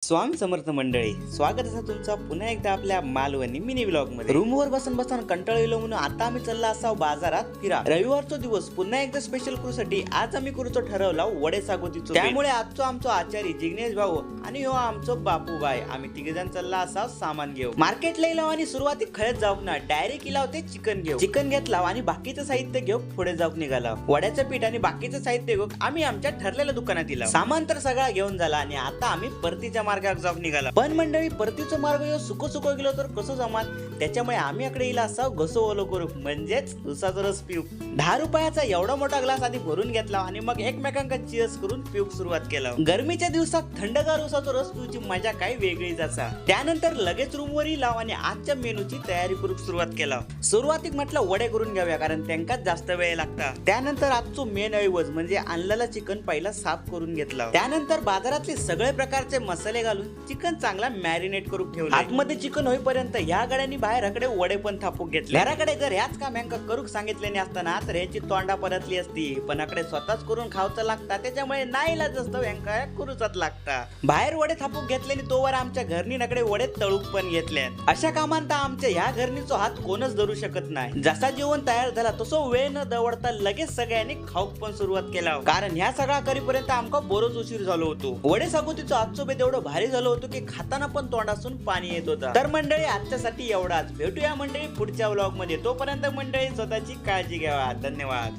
स्वामी समर्थ मंडळी, स्वागत आहे तुमचा पुन्हा एकदा आपल्या मालवणी मिनी व्लॉग मध्ये। रूमवर बसून कंटाळलो म्हणून आता आम्ही चालला असाव बाजारात फिरा। रविवारचा दिवस पुन्हा एकदा स्पेशल करूसाठी आज आम्ही करूचो ठरवला वडे सागोतीचो। त्यामुळे आजचो आमचो आचारी जिग्नेश भाऊ आणि हो आमचो बापूबाई आम्ही तिघे जण चालला असाव सामान घेऊ। मार्केटला इलाव आणि सुरुवाती खळत जाऊक ना डायरेक्ट इलाव ते चिकन घेऊ। चिकन घेतला आणि बाकीचं साहित्य घेऊ पुढे जाऊक निघाला। वड्याचं पीठ आणि बाकीचं साहित्य घेऊ आम्ही आमच्या ठरलेल्या दुकानात इलाव। सामान तर सगळा घेऊन झाला आणि आता आम्ही परतीच्या मार्गावर जाऊन निघाला। पण मंडळी परतीचा मार्ग यो सुको गेलो तर कसं जमाल, त्याच्यामुळे आम्ही इकडे इला असा घसो ओलो करू म्हणजेच उसाचा रस पिऊ। 10 रुपयाचा एवढा मोठा ग्लास आधी भरून घेतला आणि मग एकमेकांका चीअर्स करून पिऊक सुरुवात केला। गरमीच्या दिवसात थंडगार उसाचा रस पिऊची मजा काही वेगळीच असा। त्यानंतर लगेच रूमवर इलाव आणि आजच्या मेनूची तयारी करूक सुरुवात केला। सुरुवातीक म्हटलं वडे करून घ्याव्या कारण त्यांकाच जास्त वेळ लागता। त्यानंतर आजचो मेन ऐवज म्हणजे आणलेला चिकन पहिला साफ करून घेतला। त्यानंतर बाजारातले सगळे प्रकारचे मसाले घालून चिकन चांगला मॅरिनेट करून ठेवला। आतमध्ये चिकन होईपर्यंत ह्या गाड्यांनी बाहेरकडे वडे पण थापूक घेतले। घराकडे जर ह्याच काम यांका करूक सांगितले नाही असताना तर ह्याची तोंडा परतली असती, पण अकडे स्वतःच करून खावचं लागता त्याच्यामुळे नाईलाज असतो यांका करूचाच लागता। बाहेर वडे थापूक घेतले आणि तोवर आमच्या घरनी नकडे वडे तळूक पण घेतले। अशा कामांत आमच्या ह्या घरणीचो हात कोणच धरू शकत नाही। जसा जेवण तयार झाला तसो वेळ न दवडता लगेच सगळ्यांनी खाऊक पण सुरुवात केला, कारण ह्या सगळा करीपर्यंत आमका बरोच उशीर झालो होतो। वडे सागोतीचो आजचो बेत एवढं भारी झालो होतो की खाताना पण तोंडातून पाणी येत होतं। तर मंडळी आजच्यासाठी एवढाच, भेटूया मंडळी पुढच्या व्लॉग मध्ये। तोपर्यंत मंडळी स्वतःची काळजी घ्यावा। धन्यवाद।